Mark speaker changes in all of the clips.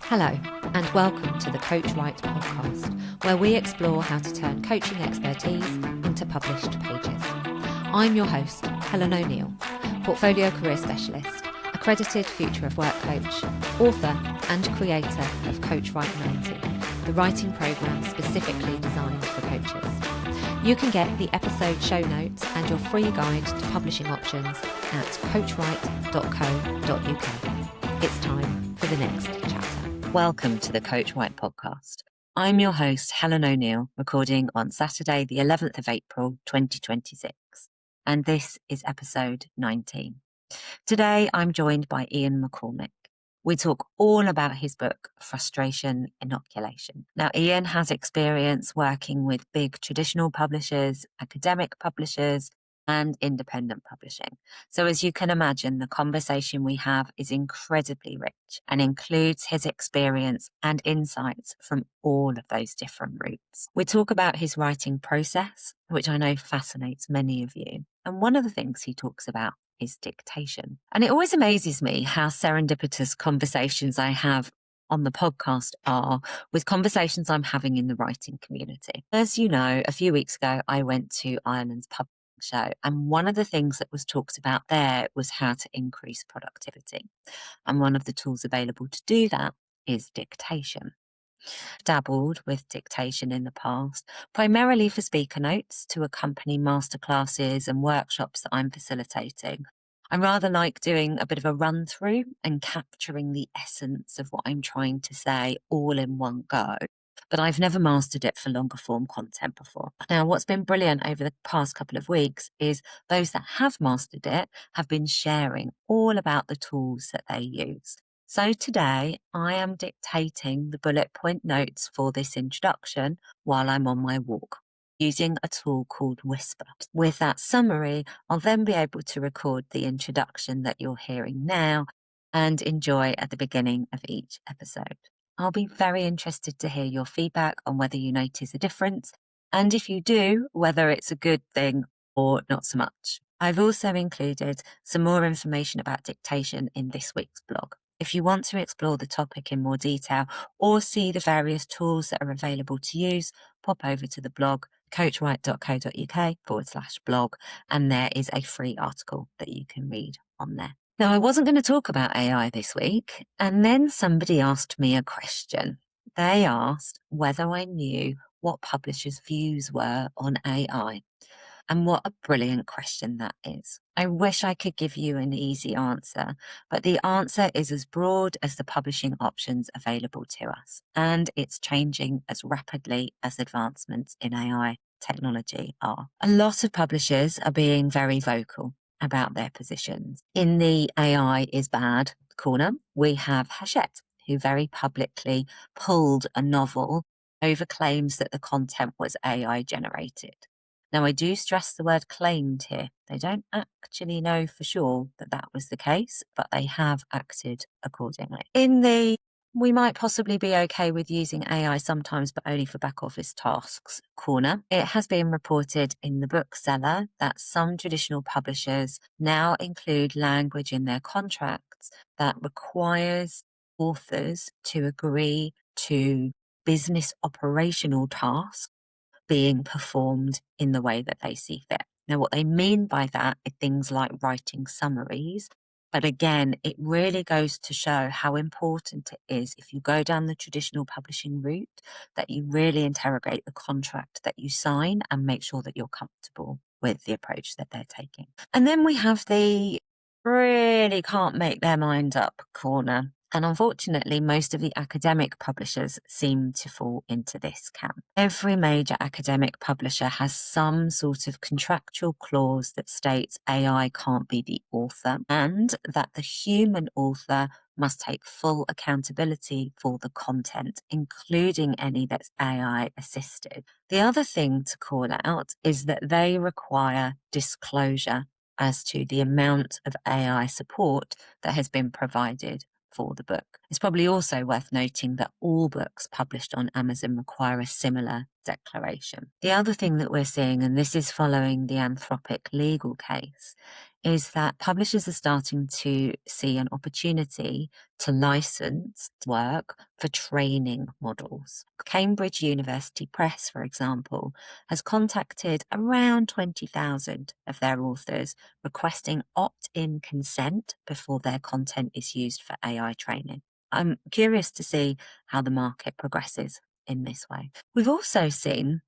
Speaker 1: Hello, and welcome to the Coach Right podcast, where we explore how to turn coaching expertise into published pages. I'm your host, Helen O'Neill, portfolio career specialist, accredited future of work coach, author and creator of Coach Right 90, the writing programme specifically designed for coaches. You can get the episode show notes and your free guide to publishing options at coachright.co.uk. It's time for the next chapter. Welcome to the Coach Right podcast. I'm your host, Helen O'Neill, recording on Saturday, the 11th of April, 2026. And this is episode 19. Today, I'm joined by Iain McCormick. We talk all about his book, Frustration Inoculation. Now, Iain has experience working with big traditional publishers, academic publishers, and independent publishing. So as you can imagine, the conversation we have is incredibly rich and includes his experience and insights from all of those different routes. We talk about his writing process, which I know fascinates many of you. And one of the things he talks about is dictation. And it always amazes me how serendipitous conversations I have on the podcast are with conversations I'm having in the writing community. As you know, a few weeks ago, I went to Ireland's pub show, and one of the things that was talked about there was how to increase productivity. And one of the tools available to do that is dictation. Dabbled with dictation in the past, primarily for speaker notes to accompany masterclasses and workshops that I'm facilitating. I rather like doing a bit of a run through and capturing the essence of what I'm trying to say all in one go. But I've never mastered it for longer form content before. Now, what's been brilliant over the past couple of weeks is those that have mastered it have been sharing all about the tools that they use. So today I am dictating the bullet point notes for this introduction while I'm on my walk, using a tool called Whisper. With that summary, I'll then be able to record the introduction that you're hearing now and enjoy at the beginning of each episode. I'll be very interested to hear your feedback on whether you notice a difference, and if you do, whether it's a good thing or not so much. I've also included some more information about dictation in this week's blog. If you want to explore the topic in more detail or see the various tools that are available to use, pop over to the blog, coachright.co.uk/blog, and there is a free article that you can read on there. Now, I wasn't going to talk about AI this week, and then somebody asked me a question. They asked whether I knew what publishers' views were on AI. And what a brilliant question that is. I wish I could give you an easy answer, but the answer is as broad as the publishing options available to us, and it's changing as rapidly as advancements in AI technology are. A lot of publishers are being very vocal about their positions. In the AI is bad corner, we have Hachette, who very publicly pulled a novel over claims that the content was AI generated. Now, I do stress the word claimed here. They don't actually know for sure that that was the case, but they have acted accordingly. In the we might possibly be okay with using AI sometimes, but only for back office tasks corner, it has been reported in the bookseller that some traditional publishers now include language in their contracts that requires authors to agree to business operational tasks being performed in the way that they see fit. Now, what they mean by that are things like writing summaries. But again, it really goes to show how important it is, if you go down the traditional publishing route, that you really interrogate the contract that you sign and make sure that you're comfortable with the approach that they're taking. And then we have the really can't make their mind up corner. And unfortunately, most of the academic publishers seem to fall into this camp. Every major academic publisher has some sort of contractual clause that states AI can't be the author and that the human author must take full accountability for the content, including any that's AI assisted. The other thing to call out is that they require disclosure as to the amount of AI support that has been provided for the book. It's probably also worth noting that all books published on Amazon require a similar declaration. The other thing that we're seeing, and this is following the Anthropic legal case, is that publishers are starting to see an opportunity to license work for training models. Cambridge University Press, for example, has contacted around 20,000 of their authors requesting opt-in consent before their content is used for AI training. I'm curious to see how the market progresses in this way. We've also seen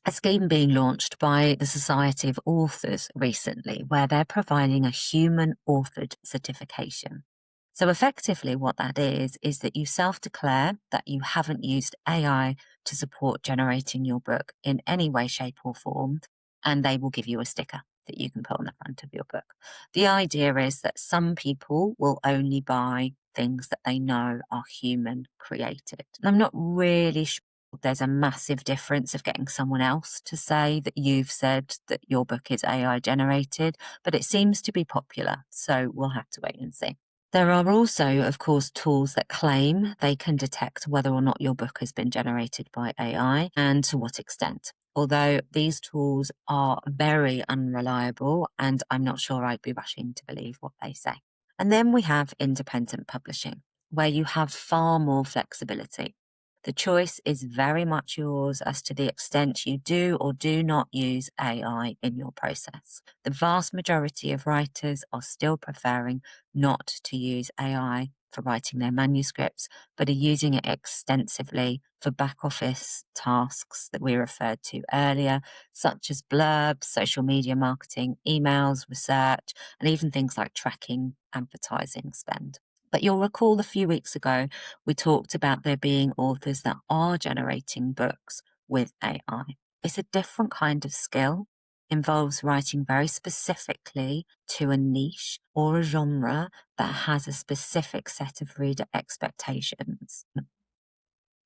Speaker 1: a scheme being launched by the Society of Authors recently, where they're providing a human authored certification. So effectively what that is that you self-declare that you haven't used AI to support generating your book in any way, shape or form, and they will give you a sticker that you can put on the front of your book. The idea is that some people will only buy things that they know are human created. And I'm not really sure there's a massive difference of getting someone else to say that you've said that your book is AI generated, but it seems to be popular, so we'll have to wait and see. There are also, of course, tools that claim they can detect whether or not your book has been generated by AI and to what extent. Although these tools are very unreliable, and I'm not sure I'd be rushing to believe what they say. And then we have independent publishing, where you have far more flexibility. The choice is very much yours as to the extent you do or do not use AI in your process. The vast majority of writers are still preferring not to use AI for writing their manuscripts, but are using it extensively for back office tasks that we referred to earlier, such as blurbs, social media marketing, emails, research, and even things like tracking advertising spend. But you'll recall a few weeks ago, we talked about there being authors that are generating books with AI. It's a different kind of skill, involves writing very specifically to a niche or a genre that has a specific set of reader expectations.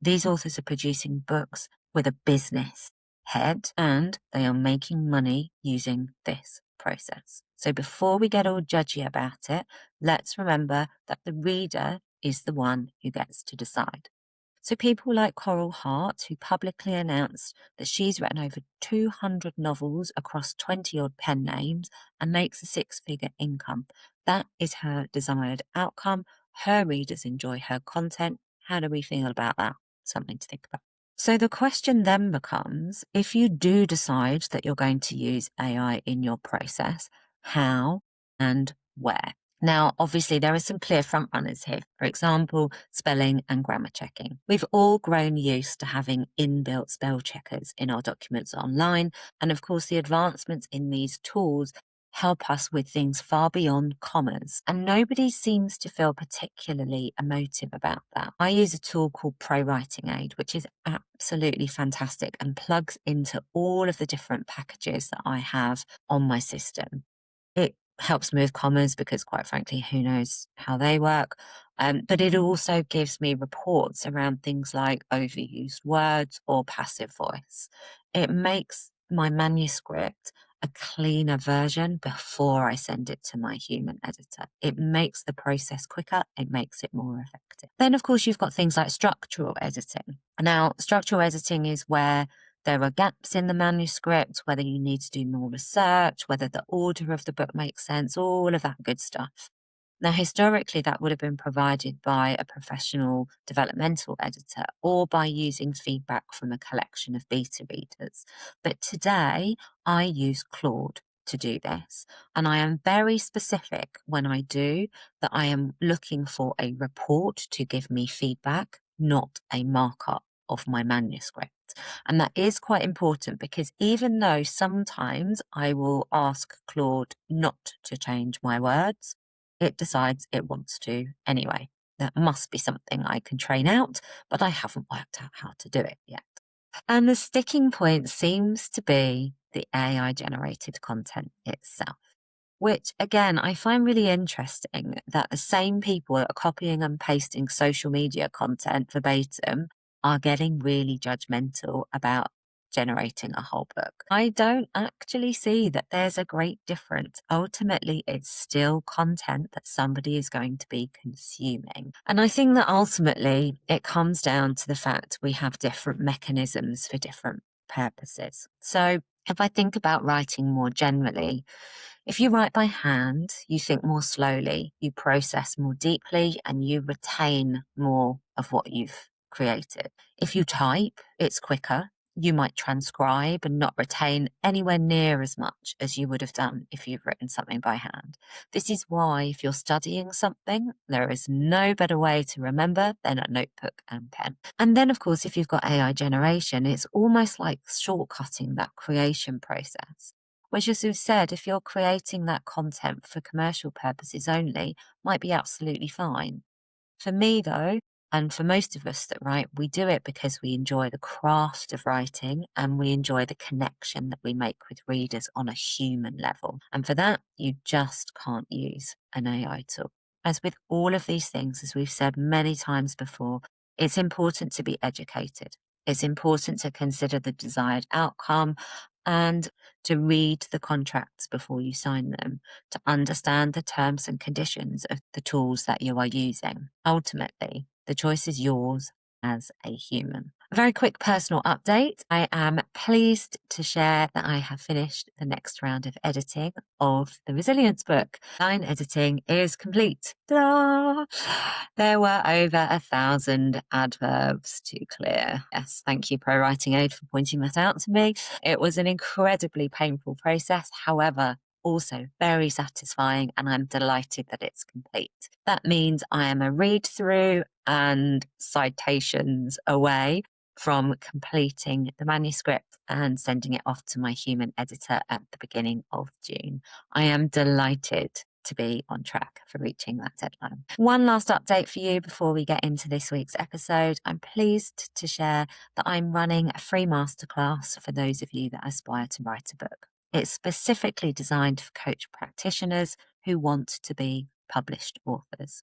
Speaker 1: These authors are producing books with a business head, and they are making money using this process. So before we get all judgy about it, let's remember that the reader is the one who gets to decide. So people like Coral Hart, who publicly announced that she's written over 200 novels across 20-odd pen names and makes a six-figure income. That is her desired outcome. Her readers enjoy her content. How do we feel about that? Something to think about. So the question then becomes, if you do decide that you're going to use AI in your process, how and where? Now, obviously, there are some clear front runners here. For example, spelling and grammar checking. We've all grown used to having inbuilt spell checkers in our documents online. And of course, the advancements in these tools help us with things far beyond commas. And nobody seems to feel particularly emotive about that. I use a tool called Pro Writing Aid, which is absolutely fantastic and plugs into all of the different packages that I have on my system. It helps me with commas because, quite frankly, who knows how they work. But it also gives me reports around things like overused words or passive voice. It makes my manuscript a cleaner version before I send it to my human editor. It makes the process quicker. It makes it more effective. Then, of course, you've got things like structural editing. Now, structural editing is where there are gaps in the manuscript, whether you need to do more research, whether the order of the book makes sense, all of that good stuff. Now, historically, that would have been provided by a professional developmental editor or by using feedback from a collection of beta readers. But today, I use Claude to do this. And I am very specific when I do that I am looking for a report to give me feedback, not a markup of my manuscript. And that is quite important because even though sometimes I will ask Claude not to change my words, it decides it wants to anyway. That must be something I can train out, but I haven't worked out how to do it yet. And the sticking point seems to be the AI generated content itself, which again, I find really interesting that the same people that are copying and pasting social media content verbatim are getting really judgmental about generating a whole book. I don't actually see that there's a great difference. Ultimately, it's still content that somebody is going to be consuming. And I think that ultimately it comes down to the fact we have different mechanisms for different purposes. So if I think about writing more generally, if you write by hand, you think more slowly, you process more deeply, and you retain more of what you've created. If you type, it's quicker. You might transcribe and not retain anywhere near as much as you would have done if you've written something by hand. This is why, if you're studying something, there is no better way to remember than a notebook and pen. And then, of course, if you've got AI generation, it's almost like shortcutting that creation process. Which, as we've said, if you're creating that content for commercial purposes only, might be absolutely fine. For me, though, and for most of us that write, we do it because we enjoy the craft of writing and we enjoy the connection that we make with readers on a human level. And for that, you just can't use an AI tool. As with all of these things, as we've said many times before, it's important to be educated. It's important to consider the desired outcome and to read the contracts before you sign them, to understand the terms and conditions of the tools that you are using. Ultimately, the choice is yours as a human. A very quick personal update. I am pleased to share that I have finished the next round of editing of the Resilience book. Line editing is complete. Ta-da! There were over 1,000 adverbs to clear. Yes, thank you, Pro Writing Aid, for pointing that out to me. It was an incredibly painful process. However, also very satisfying, and I'm delighted that it's complete. That means I am a read through and citations away from completing the manuscript and sending it off to my human editor at the beginning of June. I am delighted to be on track for reaching that deadline. One last update for you before we get into this week's episode. I'm pleased to share that I'm running a free masterclass for those of you that aspire to write a book. It's specifically designed for coach practitioners who want to be published authors.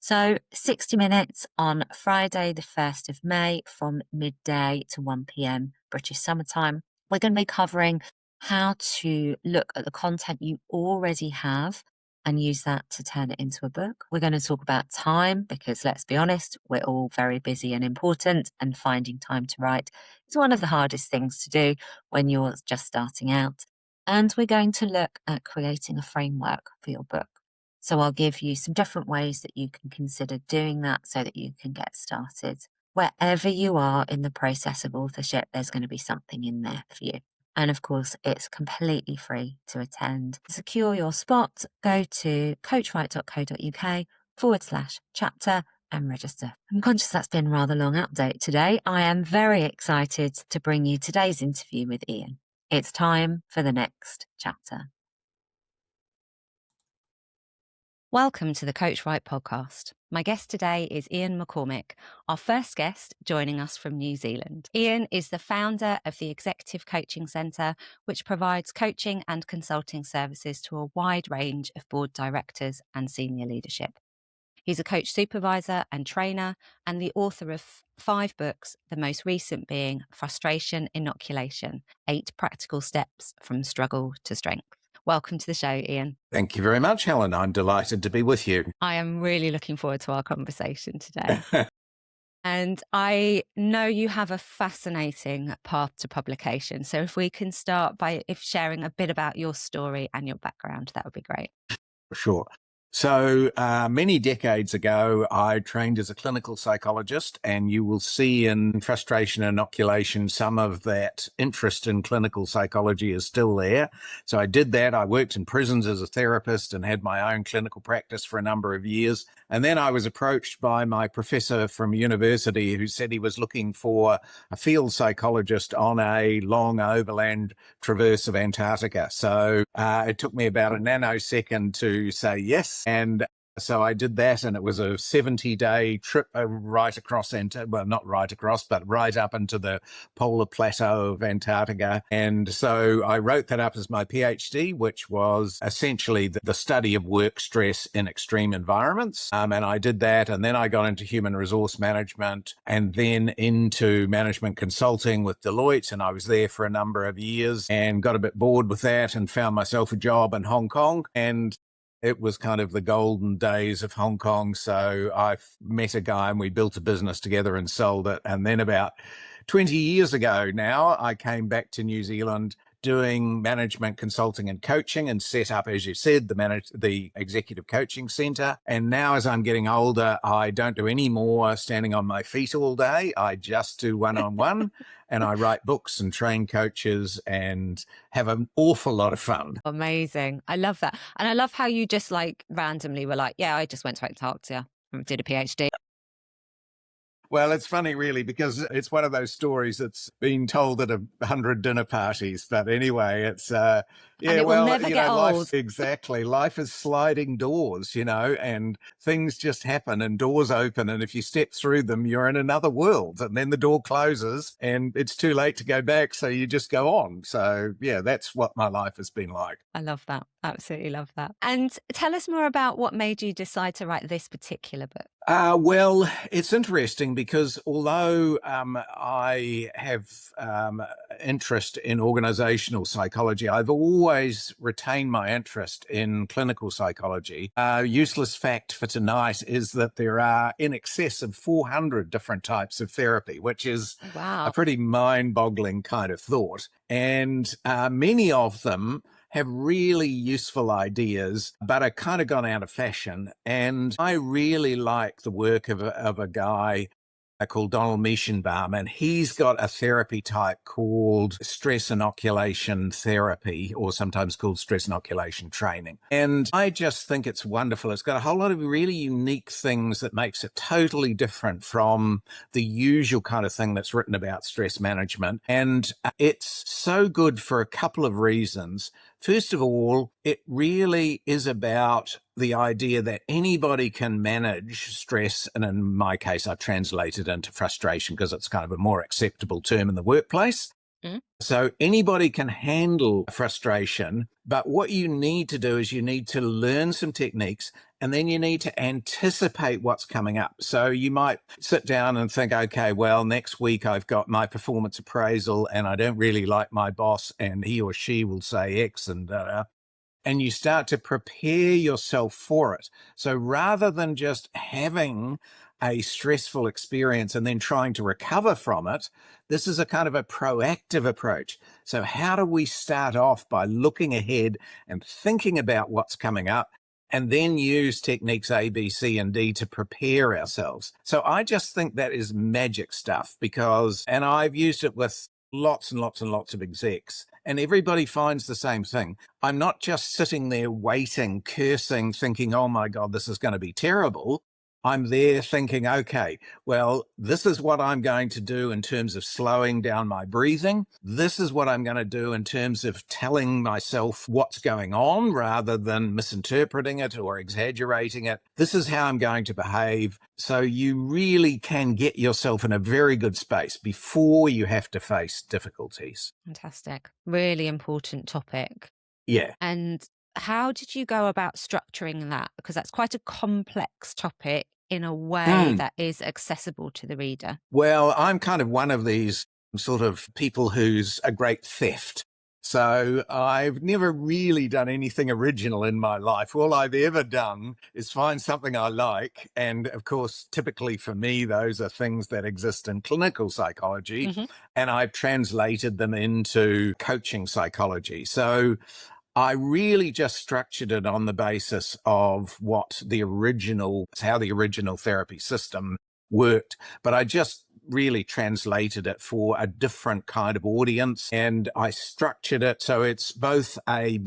Speaker 1: So 60 minutes on Friday, the 1st of May from midday to 1 p.m. British summertime. We're going to be covering how to look at the content you already have and use that to turn it into a book. We're going to talk about time because, let's be honest, we're all very busy and important, and finding time to write is one of the hardest things to do when you're just starting out. And we're going to look at creating a framework for your book. So I'll give you some different ways that you can consider doing that so that you can get started. Wherever you are in the process of authorship, there's going to be something in there for you. And of course, it's completely free to attend. To secure your spot, go to coachwrite.co.uk/chapter and register. I'm conscious that's been a rather long update today. I am very excited to bring you today's interview with Iain. It's time for the next chapter. Welcome to the Coach Write podcast. My guest today is Iain McCormick, our first guest joining us from New Zealand. Iain is the founder of the Executive Coaching Centre, which provides coaching and consulting services to a wide range of board directors and senior leadership. He's a coach supervisor and trainer and the author of 5 books, the most recent being Frustration Inoculation, 8 Practical Steps from Struggle to Strength. Welcome to the show, Iain.
Speaker 2: Thank you very much, Helen. I'm delighted to be with you.
Speaker 1: I am really looking forward to our conversation today. And I know you have a fascinating path to publication. So if we can start by sharing a bit about your story and your background, that would be great.
Speaker 2: Sure. So many decades ago, I trained as a clinical psychologist, and you will see in Frustration Inoculation some of that interest in clinical psychology is still there. So I did that. I worked in prisons as a therapist and had my own clinical practice for a number of years. And then I was approached by my professor from university who said he was looking for a field psychologist on a long overland traverse of Antarctica. So it took me about a nanosecond to say yes. And So I did that, and it was a 70-day trip right across, well, not right across, but right up into the polar plateau of Antarctica. And so I wrote that up as my PhD, which was essentially the study of work stress in extreme environments. And I did that, and then I got into human resource management and then into management consulting with Deloitte. And I was there for a number of years and got a bit bored with that and found myself a job in Hong Kong. And it was kind of the golden days of Hong Kong. So I met a guy and we built a business together and sold it. And then about 20 years ago now, I came back to New Zealand doing management consulting and coaching and set up, as you said, the executive coaching center. And now as I'm getting older, I don't do any more standing on my feet all day. I just do one-on-one and I write books and train coaches and have an awful lot of fun.
Speaker 1: Amazing. I love that. And I love how you just like randomly were like, yeah, I just went to Antarctica and did a PhD.
Speaker 2: Well, it's funny, really, because it's one of those stories that's been told at 100 dinner parties. But anyway, it's,
Speaker 1: And it will never get old.
Speaker 2: Exactly. Life is sliding doors, and things just happen and doors open. And if you step through them, you're in another world. And then the door closes and it's too late to go back. So you just go on. So, yeah, that's what my life has been like.
Speaker 1: I love that. Absolutely love that. And tell us more about what made you decide to write this particular book.
Speaker 2: Well, it's interesting because although I have interest in organizational psychology, I've always retained my interest in clinical psychology. Useless fact for tonight is that there are in excess of 400 different types of therapy, which is a pretty mind-boggling kind of thought. And many of them have really useful ideas, but are kind of gone out of fashion. And I really like the work of a guy called Donald Meschenbaum, and he's got a therapy type called stress inoculation therapy, or sometimes called stress inoculation training. And I just think it's wonderful. It's got a whole lot of really unique things that makes it totally different from the usual kind of thing that's written about stress management. And it's so good for a couple of reasons. First of all, it really is about the idea that anybody can manage stress. And in my case, I've translated into frustration because it's kind of a more acceptable term in the workplace. So anybody can handle frustration, but what you need to do is you need to learn some techniques and then you need to anticipate what's coming up. So you might sit down and think, okay, well, next week I've got my performance appraisal and I don't really like my boss and he or she will say X and you start to prepare yourself for it. So rather than just having a stressful experience and then trying to recover from it, this is a kind of a proactive approach. So how do we start off by looking ahead and thinking about what's coming up and then use techniques A, B, C, and D to prepare ourselves? So I just think that is magic stuff and I've used it with lots and lots and lots of execs, and everybody finds the same thing. I'm not just sitting there waiting, cursing, thinking, oh my God, this is going to be terrible. I'm there thinking, okay, well, this is what I'm going to do in terms of slowing down my breathing. This is what I'm going to do in terms of telling myself what's going on rather than misinterpreting it or exaggerating it. This is how I'm going to behave. So you really can get yourself in a very good space before you have to face difficulties.
Speaker 1: Fantastic. Really important topic.
Speaker 2: Yeah.
Speaker 1: And how did you go about structuring that? Because that's quite a complex topic in a way that is accessible to the reader.
Speaker 2: Well, I'm kind of one of these sort of people who's a great theft. So I've never really done anything original in my life. All I've ever done is find something I like. And of course, typically for me, those are things that exist in clinical psychology. And I've translated them into coaching psychology. So I really just structured it on the basis of how the original therapy system worked, but I just really translated it for a different kind of audience. And I structured it so it's both a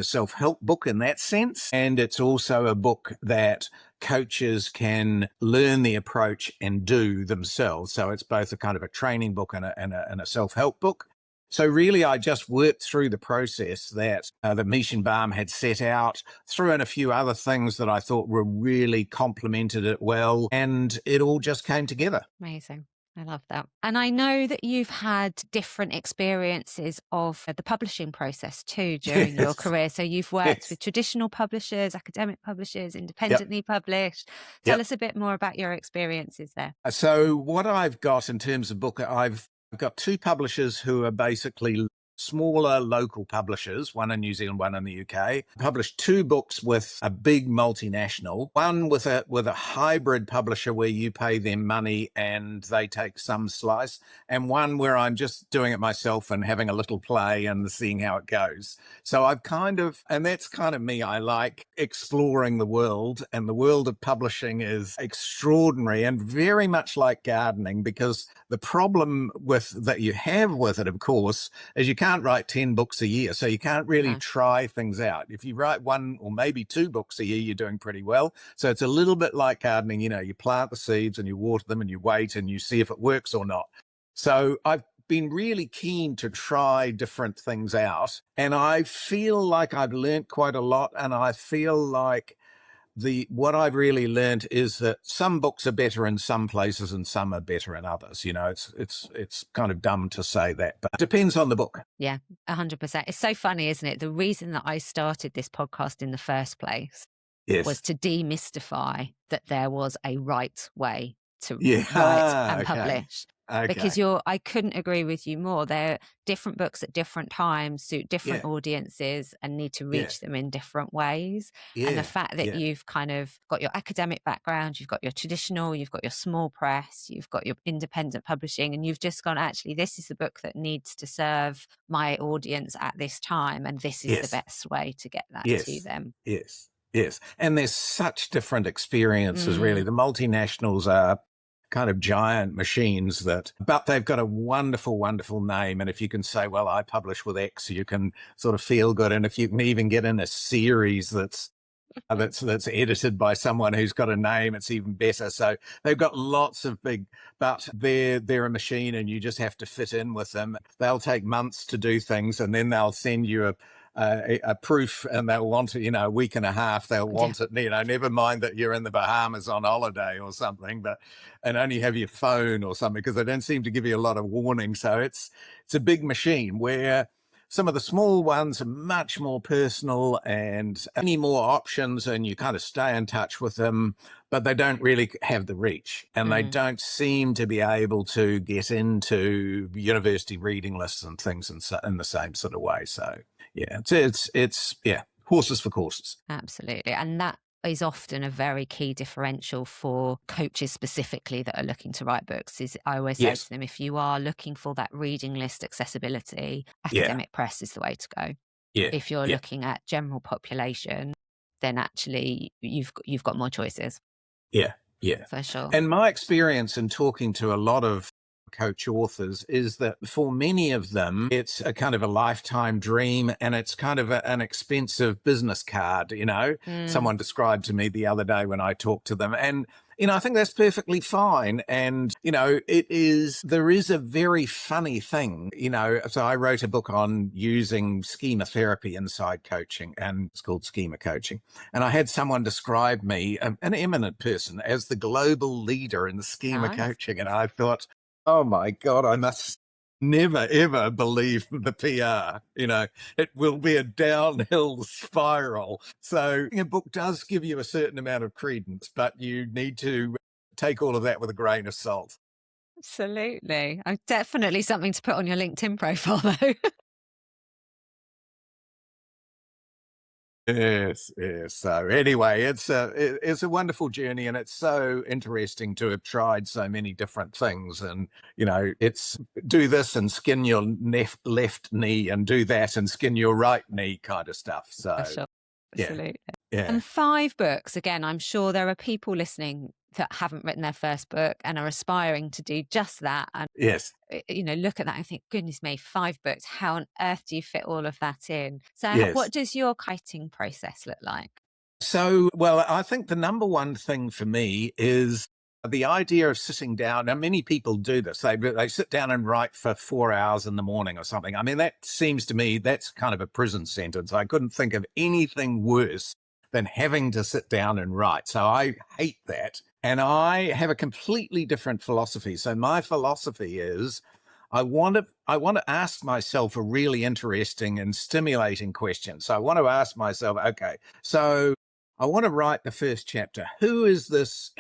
Speaker 2: self-help book in that sense, and it's also a book that coaches can learn the approach and do themselves. So it's both a kind of a training book and a self-help book. So really, I just worked through the process that the Mischenbaum had set out, threw in a few other things that I thought were really complemented it well, and it all just came together.
Speaker 1: Amazing. I love that. And I know that you've had different experiences of the publishing process too during your
Speaker 2: Yes,
Speaker 1: career. So you've worked
Speaker 2: yes,
Speaker 1: with traditional publishers, academic publishers,
Speaker 2: yep,
Speaker 1: independently published. Tell
Speaker 2: yep.
Speaker 1: us a bit more about your experiences there.
Speaker 2: So what I've got in terms of book, I've got two publishers who are basically smaller local publishers, one in New Zealand, one in the UK. Published two books with a big multinational, one with a hybrid publisher where you pay them money and they take some slice, and one where I'm just doing it myself and having a little play and seeing how it goes. So I've and that's kind of me. I like exploring the world, and the world of publishing is extraordinary and very much like gardening, because the problem that you have with it, of course, is you can't write 10 books a year. So you can't really
Speaker 1: No.
Speaker 2: try things out. If you write one or maybe two books a year, you're doing pretty well. So it's a little bit like gardening. You plant the seeds and you water them and you wait and you see if it works or not. So I've been really keen to try different things out. And I feel like I've learned quite a lot. And I feel like what I've really learned is that some books are better in some places and some are better in others. It's kind of dumb to say that, but it depends on the book.
Speaker 1: Yeah, 100%. It's so funny, isn't it? The reason that I started this podcast in the first place was
Speaker 2: Yes.
Speaker 1: to demystify that there was a right way to
Speaker 2: Yeah.
Speaker 1: write and
Speaker 2: Okay.
Speaker 1: publish.
Speaker 2: Okay.
Speaker 1: Because I couldn't agree with you more. They're different books at different times, suit different
Speaker 2: Yeah.
Speaker 1: audiences, and need to
Speaker 2: Yeah.
Speaker 1: reach them in different ways. And the
Speaker 2: Yeah.
Speaker 1: fact that
Speaker 2: Yeah.
Speaker 1: you've kind of got your academic background, you've got your traditional, you've got your small press, you've got your independent publishing, and you've just gone, actually, this is the book that needs to serve my audience at this time, and this is the
Speaker 2: Yes.
Speaker 1: best way to get that to
Speaker 2: Yes.
Speaker 1: them.
Speaker 2: Yes. Yes. And there's such different experiences, really. The multinationals are kind of giant machines but they've got a wonderful, wonderful name. And if you can say, well, I publish with X, you can sort of feel good. And if you can even get in a series that's edited by someone who's got a name, it's even better. So they've got lots of but they're a machine and you just have to fit in with them. They'll take months to do things and then they'll send you a proof and they'll want it, a week and a half. They'll want it, never mind that you're in the Bahamas on holiday or something, and only have your phone or something, because they don't seem to give you a lot of warning. So it's a big machine where some of the small ones are much more personal and many more options, and you kind of stay in touch with them, but they don't really have the reach, and they don't seem to be able to get into university reading lists and things in the same sort of way. So yeah, it's horses for courses.
Speaker 1: Absolutely. And that is often a very key differential for coaches specifically that are looking to write books. I always say to them, if you are looking for that reading list accessibility, academic press is the way to go.
Speaker 2: Yeah.
Speaker 1: If you're looking at general population, then actually you've got more choices.
Speaker 2: Yeah. Yeah.
Speaker 1: For sure.
Speaker 2: And my experience in talking to a lot of coach authors is that for many of them, it's a kind of a lifetime dream, and it's kind of an expensive business card. Someone described to me the other day when I talked to them, and I think that's perfectly fine. And, there is a very funny thing, so I wrote a book on using schema therapy inside coaching, and it's called Schema Coaching. And I had someone describe me, an eminent person, as the global leader in the schema coaching. And I thought, oh my God, I must never, ever believe the PR. It will be a downhill spiral. So a book does give you a certain amount of credence, but you need to take all of that with a grain of salt.
Speaker 1: Absolutely. Definitely something to put on your LinkedIn profile, though.
Speaker 2: Yes. So anyway, it's a wonderful journey, and it's so interesting to have tried so many different things. And it's do this and skin your left knee, and do that and skin your right knee, kind of stuff. So
Speaker 1: Sure. Absolutely.
Speaker 2: Yeah.
Speaker 1: And 5 books, again, I'm sure there are people listening that haven't written their first book and are aspiring to do just that. And
Speaker 2: yes.
Speaker 1: Look at that and think, goodness me, 5 books. How on earth do you fit all of that in? So
Speaker 2: Yes.
Speaker 1: what does your writing process look like?
Speaker 2: So, well, I think the number one thing for me is The idea of sitting down, and many people do this, they sit down and write for 4 hours in the morning or something. I mean, that seems to me, that's kind of a prison sentence. I couldn't think of anything worse than having to sit down and write. So I hate that. And I have a completely different philosophy. So my philosophy is I want to ask myself a really interesting and stimulating question. So I want to ask myself, okay, so I want to write the first chapter. Who is this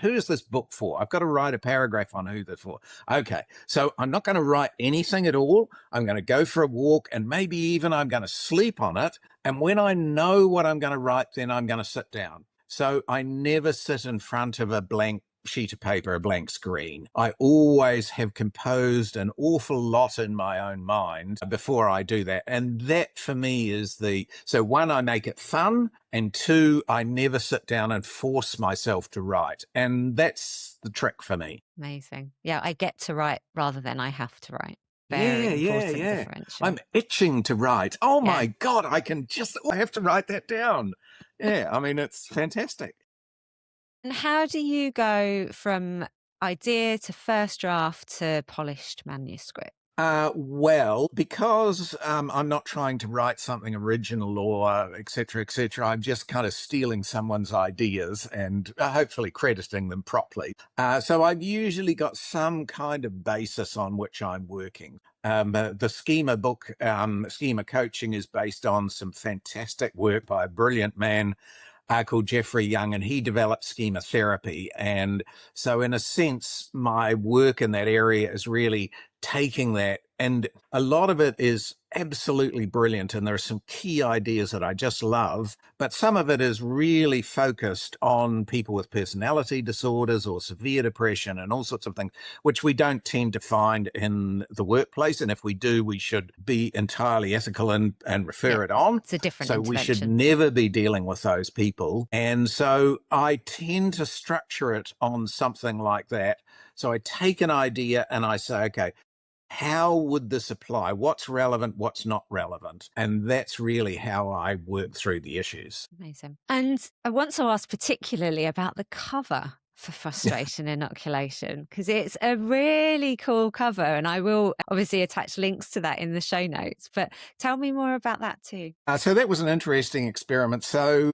Speaker 2: book for? I've got to write a paragraph on who this for. Okay. So I'm not going to write anything at all. I'm going to go for a walk, and maybe even I'm going to sleep on it. And when I know what I'm going to write, then I'm going to sit down. So I never sit in front of a blank sheet of paper, a blank screen. I always have composed an awful lot in my own mind before I do that. And that for me is so one, I make it fun. And two, I never sit down and force myself to write. And that's the trick for me.
Speaker 1: Amazing. Yeah, I get to write rather than I have to write.
Speaker 2: Yeah.
Speaker 1: Differential.
Speaker 2: I'm itching to write. Oh my God, I have to write that down. Yeah, I mean, it's fantastic.
Speaker 1: And how do you go from idea to first draft to polished manuscript?
Speaker 2: Well, because I'm not trying to write something original or et cetera, I'm just kind of stealing someone's ideas and hopefully crediting them properly. So I've usually got some kind of basis on which I'm working. The schema book, schema coaching, is based on some fantastic work by a brilliant man called Jeffrey Young, and he developed schema therapy. And so in a sense, my work in that area is really taking that, and a lot of it is absolutely brilliant, and there are some key ideas that I just love, but some of it is really focused on people with personality disorders or severe depression and all sorts of things, which we don't tend to find in the workplace, and if we do, we should be entirely ethical and refer it on.
Speaker 1: It's a different
Speaker 2: So
Speaker 1: intervention.
Speaker 2: We should never be dealing with those people, and so I tend to structure it on something like that. So I take an idea and I say, okay, how would this apply? What's relevant? What's not relevant? And that's really how I work through the issues.
Speaker 1: Amazing. And I want to ask particularly about the cover for Frustration Inoculation, because it's a really cool cover, and I will obviously attach links to that in the show notes, but tell me more about that too.
Speaker 2: So that was an interesting experiment. So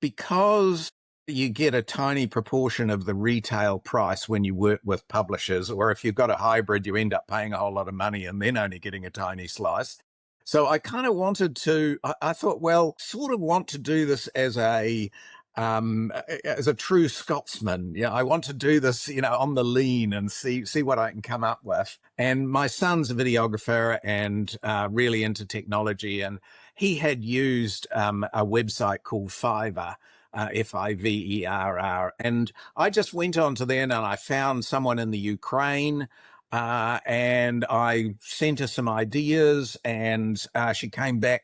Speaker 2: because you get a tiny proportion of the retail price when you work with publishers, or if you've got a hybrid, you end up paying a whole lot of money and then only getting a tiny slice. So I kind of I thought, well, sort of want to do this as a true Scotsman. Yeah, I want to do this, on the lean and see what I can come up with. And my son's a videographer and really into technology, and he had used a website called Fiverr. Fiverr. And I just went onto there and I found someone in the Ukraine, and I sent her some ideas, and she came back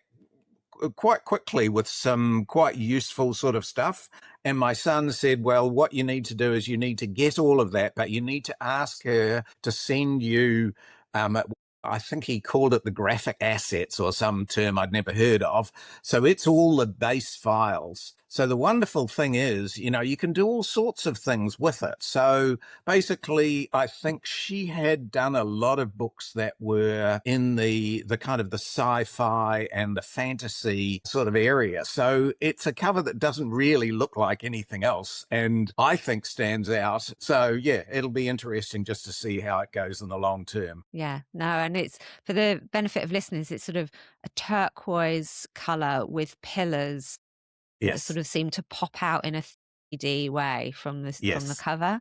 Speaker 2: quite quickly with some quite useful sort of stuff. And my son said, well, what you need to do is you need to get all of that, but you need to ask her to send you I think he called it the graphic assets or some term I'd never heard of. So it's all the base files. So the wonderful thing is, you can do all sorts of things with it. So basically, I think she had done a lot of books that were in the kind of the sci-fi and the fantasy sort of area. So it's a cover that doesn't really look like anything else, and I think stands out. So yeah, it'll be interesting just to see how it goes in the long term.
Speaker 1: Yeah, no, and it's, for the benefit of listeners, it's sort of a turquoise color with pillars that sort of seem to pop out in a 3D way from the cover.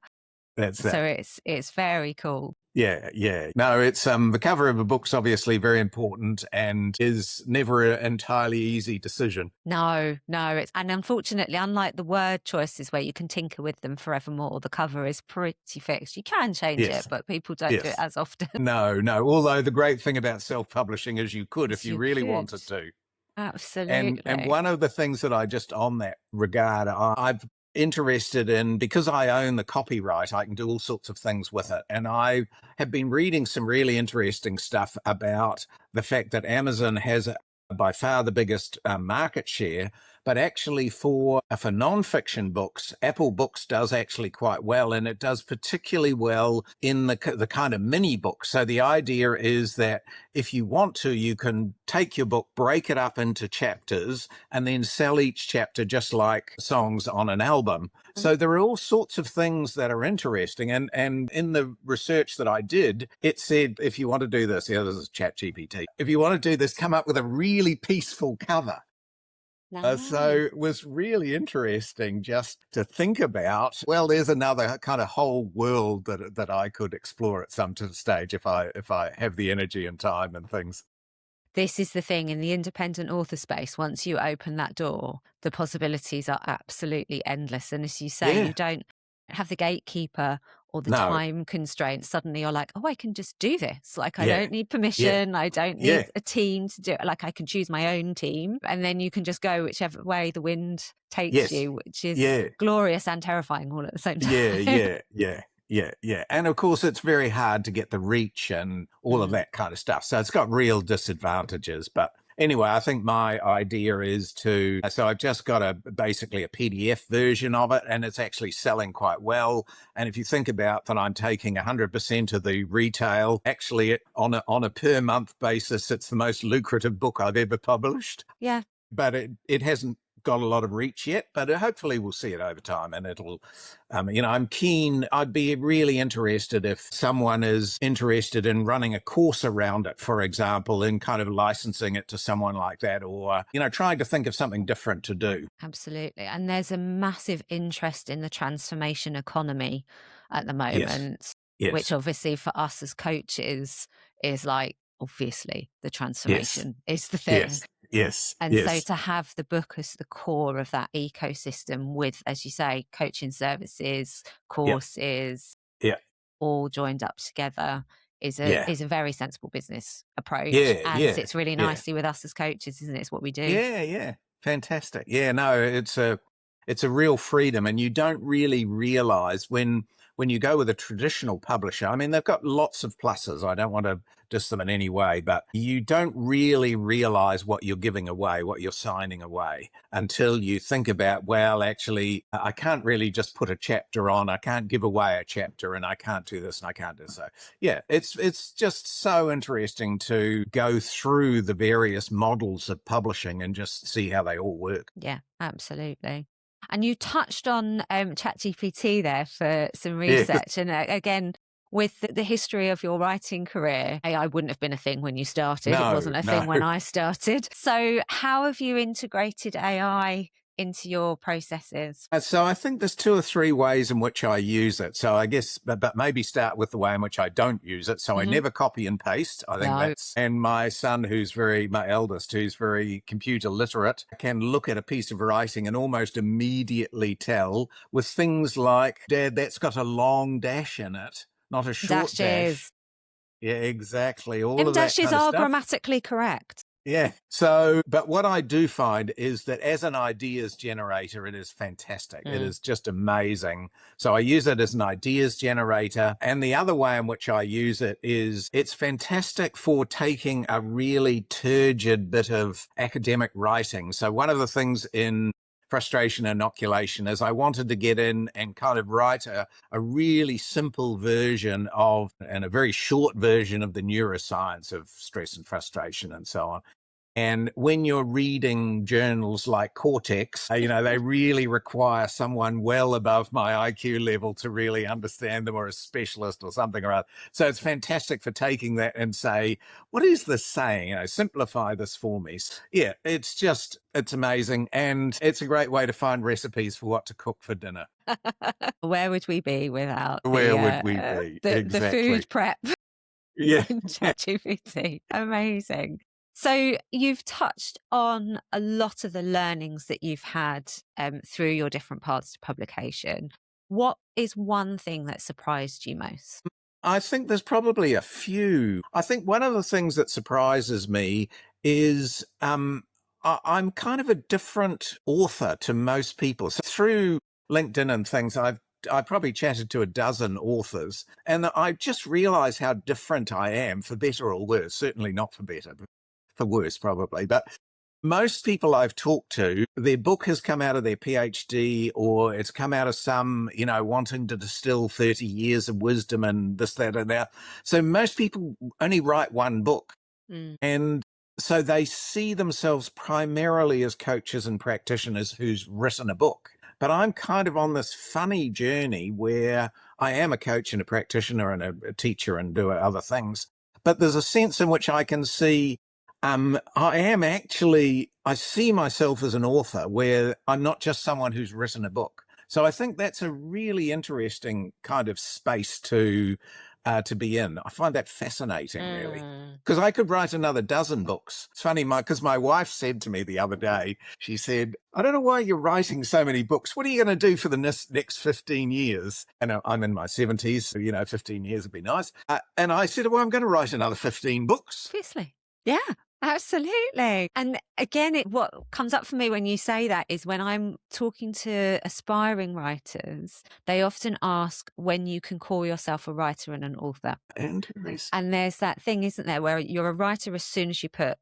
Speaker 2: That's
Speaker 1: so it's very cool.
Speaker 2: Yeah. No, it's the cover of a book's obviously very important and is never an entirely easy decision.
Speaker 1: No, and unfortunately, unlike the word choices where you can tinker with them forevermore, the cover is pretty fixed. You can change it, but people don't do it as often.
Speaker 2: No. Although the great thing about self-publishing is you could, if you really wanted to.
Speaker 1: Absolutely.
Speaker 2: And one of the things that I just on that regard, I've interested in, because I own the copyright, I can do all sorts of things with it. And I have been reading some really interesting stuff about the fact that Amazon has by far the biggest market share, But actually for non-fiction books, Apple Books does actually quite well, and it does particularly well in the kind of mini books. So the idea is that if you want to, you can take your book, break it up into chapters, and then sell each chapter just like songs on an album. So there are all sorts of things that are interesting. And in the research that I did, it said, if you want to do this, this is ChatGPT, if you want to do this, come up with a really peaceful cover. So it was really interesting just to think about, well, there's another kind of whole world that I could explore at some stage if I have the energy and time and things.
Speaker 1: This is the thing in the independent author space. Once you open that door, the possibilities are absolutely endless. And as you say, you don't have the gatekeeper or the time constraints. Suddenly you're like, oh, I can just do this. Like, I don't need permission. I don't need a team to do it. Like, I can choose my own team. And then you can just go whichever way the wind takes you, which is glorious and terrifying all at the same time.
Speaker 2: Yeah. And of course, it's very hard to get the reach and all of that kind of stuff. So it's got real disadvantages. But anyway, I think my idea is so I've just got basically a PDF version of it, and it's actually selling quite well. And if you think about that, I'm taking 100% of the retail. Actually, on a per month basis, it's the most lucrative book I've ever published.
Speaker 1: Yeah.
Speaker 2: But it hasn't got a lot of reach yet, but hopefully we'll see it over time, and it'll I'm keen. I'd be really interested if someone is interested in running a course around it, for example, and kind of licensing it to someone like that, or trying to think of something different to do.
Speaker 1: Absolutely. And there's a massive interest in the transformation economy at the moment, which obviously for us as coaches is like, obviously the transformation is the thing.
Speaker 2: Yes.
Speaker 1: So to have the book as the core of that ecosystem with, as you say, coaching services, courses, all joined up together is a very sensible business approach. And sits really nicely with us as coaches, isn't it? It's what we do.
Speaker 2: Yeah. Fantastic. Yeah, no, it's a real freedom, and you don't really realize when you go with a traditional publisher. I mean, they've got lots of pluses. I don't want to diss them in any way, but you don't really realize what you're giving away, what you're signing away, until you think about, well, actually, I can't really just put a chapter on. I can't give away a chapter, and I can't do this and I can't do so. Yeah, it's just so interesting to go through the various models of publishing and just see how they all work.
Speaker 1: Yeah, absolutely. And you touched on ChatGPT there for some research. And again, with the history of your writing career, AI wouldn't have been a thing when you started. It wasn't a thing when I started. So how have you integrated AI into your processes?
Speaker 2: So I think there's 2 or 3 ways in which I use it. So I guess, but maybe start with the way in which I don't use it. So I never copy and paste. I think and my son, my eldest, who's very computer literate, can look at a piece of writing and almost immediately tell with things like, Dad, that's got a long dash in it, not a short dash. Yeah, exactly. All of that
Speaker 1: dashes
Speaker 2: kind of
Speaker 1: are
Speaker 2: stuff.
Speaker 1: Grammatically correct.
Speaker 2: Yeah. So, but what I do find is that as an ideas generator, it is fantastic. It is just amazing. So I use it as an ideas generator. And the other way in which I use it is it's fantastic for taking a really turgid bit of academic writing. So one of the things in Frustration Inoculation is I wanted to get in and kind of write a really simple version and a very short version of the neuroscience of stress and frustration and so on. And when you're reading journals like Cortex, they really require someone well above my IQ level to really understand them, or a specialist or something or other. So it's fantastic for taking that and say, what is this saying? Simplify this for me. Yeah, it's amazing. And it's a great way to find recipes for what to cook for dinner.
Speaker 1: Where would we be without
Speaker 2: the
Speaker 1: food prep?
Speaker 2: Yeah.
Speaker 1: ChatGPT. Amazing. So you've touched on a lot of the learnings that you've had through your different paths to publication. What is one thing that surprised you most?
Speaker 2: I think there's probably a few. I think one of the things that surprises me is I'm kind of a different author to most people. So through LinkedIn and things, I probably chatted to a dozen authors, and I just realized how different I am, for better or worse. Certainly not for better, but for worse probably. But most people I've talked to, their book has come out of their PhD, or it's come out of some, wanting to distill 30 years of wisdom and this, that, and that. So most people only write one book. And so they see themselves primarily as coaches and practitioners who's written a book. But I'm kind of on this funny journey where I am a coach and a practitioner and a teacher and do other things. But there's a sense in which I can see I see myself as an author where I'm not just someone who's written a book. So I think that's a really interesting kind of space to be in. I find that fascinating, really, because I could write another dozen books. It's funny, because my wife said to me the other day, she said, I don't know why you're writing so many books. What are you going to do for the next 15 years? And I'm in my 70s, so, 15 years would be nice. And I said, well, I'm going to write another 15 books.
Speaker 1: Obviously. Yeah. Absolutely. And again, what comes up for me when you say that is when I'm talking to aspiring writers, they often ask when you can call yourself a writer and an author.
Speaker 2: Interesting.
Speaker 1: And there's that thing, isn't there, where you're a writer as soon as you put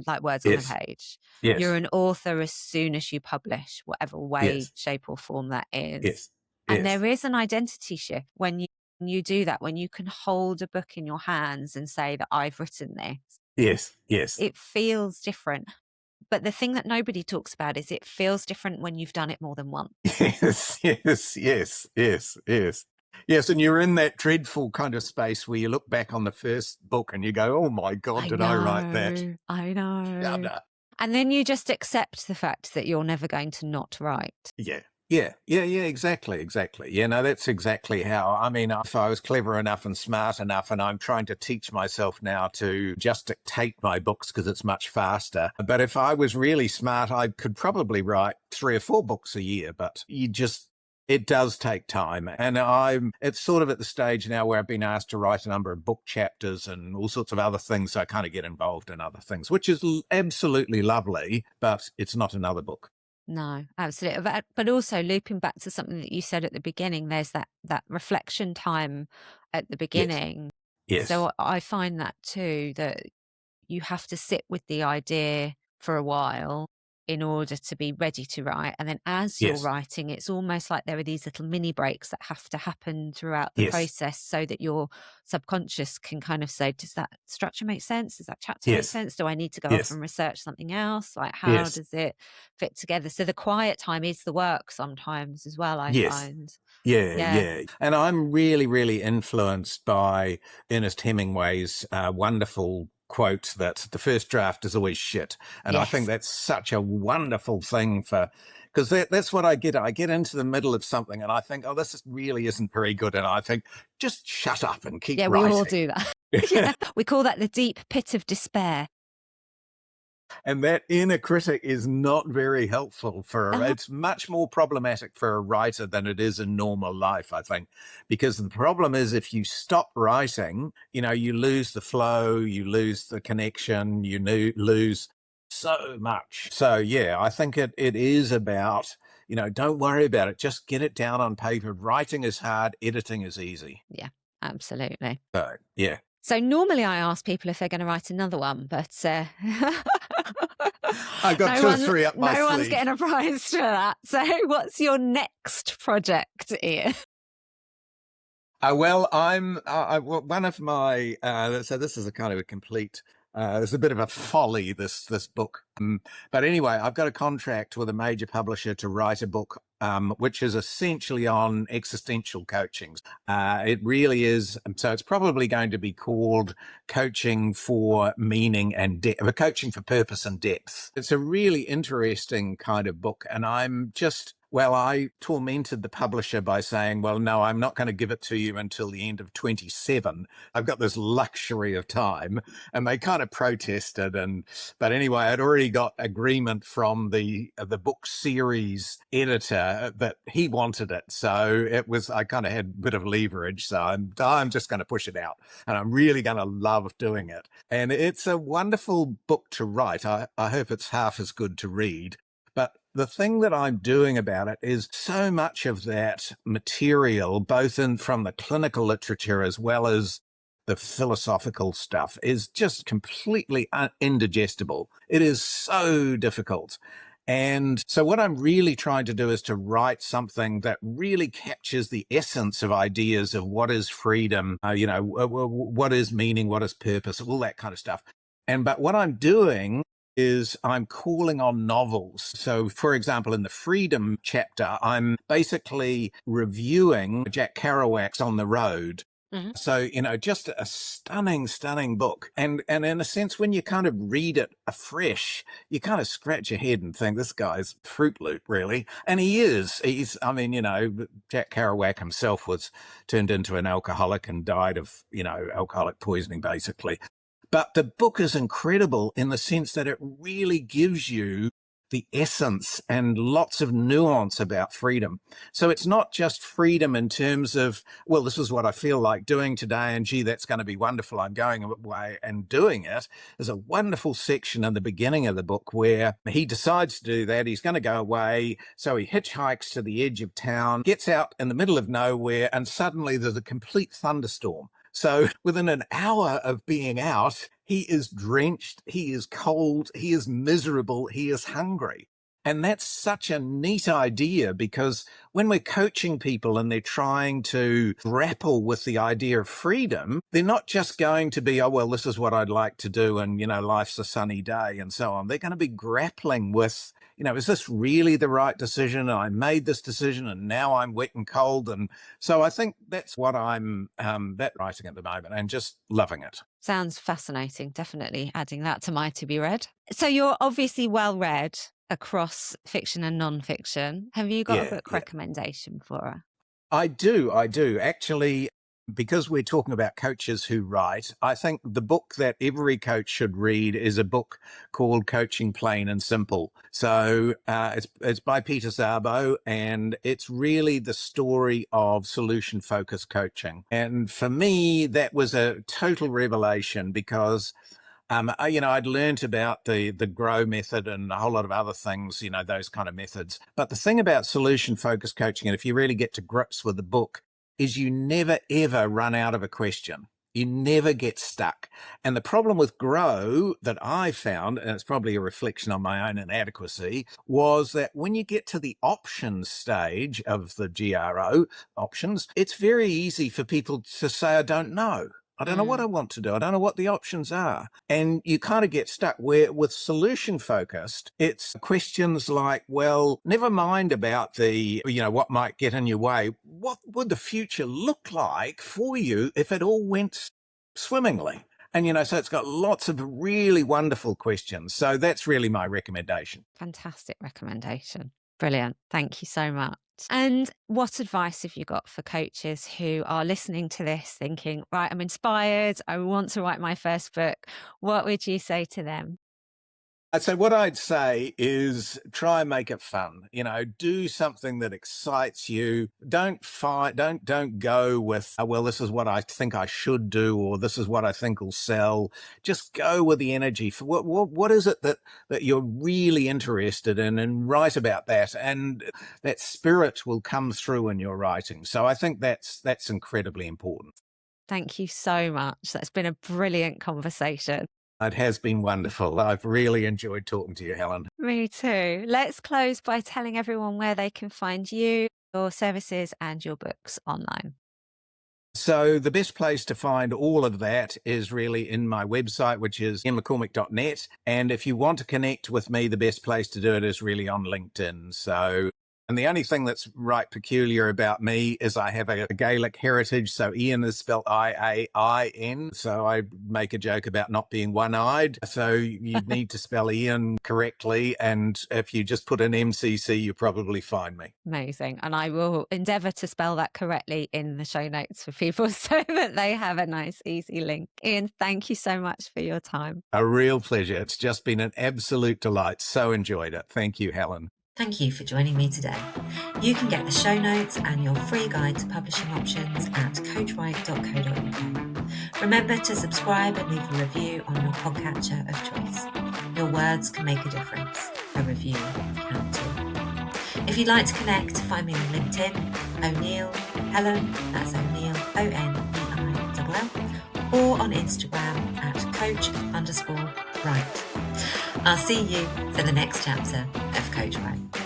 Speaker 1: like words on a page.
Speaker 2: Yes.
Speaker 1: You're an author as soon as you publish, whatever way, shape or form that is.
Speaker 2: Yes.
Speaker 1: And there is an identity shift when you do that, when you can hold a book in your hands and say that I've written this.
Speaker 2: Yes.
Speaker 1: It feels different. But the thing that nobody talks about is it feels different when you've done it more than once.
Speaker 2: Yes. Yes, and you're in that dreadful kind of space where you look back on the first book and you go, oh my God, did I write that?
Speaker 1: I know. And then you just accept the fact that you're never going to not write.
Speaker 2: Yeah, exactly. Yeah, no, that's exactly how. I mean, if I was clever enough and smart enough, and I'm trying to teach myself now to just dictate my books because it's much faster. But if I was really smart, I could probably write 3 or 4 books a year, but it does take time. And it's sort of at the stage now where I've been asked to write a number of book chapters and all sorts of other things. So I kind of get involved in other things, which is absolutely lovely, but it's not another book.
Speaker 1: No, absolutely. But also looping back to something that you said at the beginning, there's that reflection time at the beginning.
Speaker 2: Yes.
Speaker 1: So I find that too, that you have to sit with the idea for a while in order to be ready to write. And then as you're writing, it's almost like there are these little mini breaks that have to happen throughout the process so that your subconscious can kind of say, does that structure make sense? Does that chapter make sense? Do I need to go off and research something else? Like, how does it fit together? So the quiet time is the work sometimes as well, I find.
Speaker 2: Yeah. And I'm really, really influenced by Ernest Hemingway's wonderful quote that the first draft is always shit. And I think that's such a wonderful thing because that's what I get. I get into the middle of something and I think, oh, this really isn't very good. And I think, just shut up and keep writing.
Speaker 1: Yeah, we all do that. We call that the deep pit of despair.
Speaker 2: And that inner critic is not very helpful it's much more problematic for a writer than it is in normal life, I think, because the problem is if you stop writing, you lose the flow, you lose the connection, you lose so much. So, yeah, I think it is about, don't worry about it. Just get it down on paper. Writing is hard. Editing is easy.
Speaker 1: Yeah, absolutely.
Speaker 2: So, yeah.
Speaker 1: So normally I ask people if they're going to write another one, but
Speaker 2: I've got 2 or 3 up my sleeve.
Speaker 1: No one's getting a prize for that. So what's your next project, Iain?
Speaker 2: Well, one of my, so this is a kind of a complete, it's a bit of a folly, this book. But anyway, I've got a contract with a major publisher to write a book, which is essentially on existential coaching. It really is. So it's probably going to be called Coaching for Meaning and Depth, Coaching for Purpose and Depth. It's a really interesting kind of book. And I tormented the publisher by saying, well, no, I'm not going to give it to you until the end of 27. I've got this luxury of time. And they kind of protested. But anyway, I'd already got agreement from the book series editor that he wanted it. So I kind of had a bit of leverage. So I'm just going to push it out. And I'm really going to love doing it. And it's a wonderful book to write. I hope it's half as good to read. But the thing that I'm doing about it is so much of that material, both from the clinical literature as well as the philosophical stuff is just completely indigestible. It is so difficult. And so what I'm really trying to do is to write something that really captures the essence of ideas of what is freedom, what is meaning, what is purpose, all that kind of stuff. But what I'm doing is I'm calling on novels. So, for example, in the freedom chapter, I'm basically reviewing Jack Kerouac's On the Road.
Speaker 1: Mhm.
Speaker 2: So, just a stunning, stunning book. And in a sense, when you kind of read it afresh, you kind of scratch your head and think, this guy's Fruit Loop, really. And he is. Jack Kerouac himself was turned into an alcoholic and died of, alcoholic poisoning, basically. But the book is incredible in the sense that it really gives you the essence and lots of nuance about freedom. So it's not just freedom in terms of, well, this is what I feel like doing today, and gee, that's going to be wonderful, I'm going away and doing it. There's a wonderful section in the beginning of the book where he decides to do that. He's going to go away. So he hitchhikes to the edge of town, gets out in the middle of nowhere, and suddenly there's a complete thunderstorm. So within an hour of being out, he is drenched, he is cold, he is miserable, he is hungry. And that's such a neat idea, because when we're coaching people and they're trying to grapple with the idea of freedom, they're not just going to be, oh, well, this is what I'd like to do, and, life's a sunny day and so on. They're going to be grappling with, is this really the right decision? I made this decision and now I'm wet and cold. And so I think that's what I'm writing at the moment, and just loving it.
Speaker 1: Sounds fascinating. Definitely adding that to my to be read. So you're obviously well read across fiction and non-fiction. Have you got a book recommendation for her?
Speaker 2: I do. Actually, because we're talking about coaches who write, I think the book that every coach should read is a book called Coaching Plain and Simple. So it's by Peter Szabo, and it's really the story of solution-focused coaching. And for me, that was a total revelation, because I'd learned about the GROW method and a whole lot of other things, those kind of methods. But the thing about solution-focused coaching, and if you really get to grips with the book, is you never, ever run out of a question. You never get stuck. And the problem with GROW that I found, and it's probably a reflection on my own inadequacy, was that when you get to the options stage of the GRO, options, it's very easy for people to say, I don't know. I don't know what I want to do. I don't know what the options are. And you kind of get stuck, where with solution focused, it's questions like, well, never mind about the, what might get in your way. What would the future look like for you if it all went swimmingly? And, so it's got lots of really wonderful questions. So that's really my recommendation.
Speaker 1: Fantastic recommendation. Brilliant. Thank you so much. And what advice have you got for coaches who are listening to this thinking, right, I'm inspired, I want to write my first book? What would you say to them?
Speaker 2: So what I'd say is try and make it fun. Do something that excites you. Don't go with, well, this is what I think I should do, or this is what I think will sell. Just go with the energy. For what is it that you're really interested in, and write about that. And that spirit will come through in your writing. So I think that's incredibly important.
Speaker 1: Thank you so much. That's been a brilliant conversation.
Speaker 2: It has been wonderful. I've really enjoyed talking to you, Helen.
Speaker 1: Me too. Let's close by telling everyone where they can find you, your services, and your books online.
Speaker 2: So the best place to find all of that is really in my website, which is iainmccormick.net. And if you want to connect with me, the best place to do it is really on LinkedIn. And the only thing that's right peculiar about me is I have a Gaelic heritage. So Iain is spelled I-A-I-N. So I make a joke about not being one-eyed. So you need to spell Iain correctly. And if you just put an MCC, you probably find me.
Speaker 1: Amazing. And I will endeavour to spell that correctly in the show notes for people so that they have a nice, easy link. Iain, thank you so much for your time.
Speaker 2: A real pleasure. It's just been an absolute delight. So enjoyed it. Thank you, Helen.
Speaker 1: Thank you for joining me today. You can get the show notes and your free guide to publishing options at coachwrite.co.uk. Remember to subscribe and leave a review on your podcatcher of choice. Your words can make a difference. A review can too. If you'd like to connect, find me on LinkedIn, O'Neill, Helen, that's O'Neill, O'Neill, or on Instagram at coach_right. I'll see you for the next chapter of Coach Right.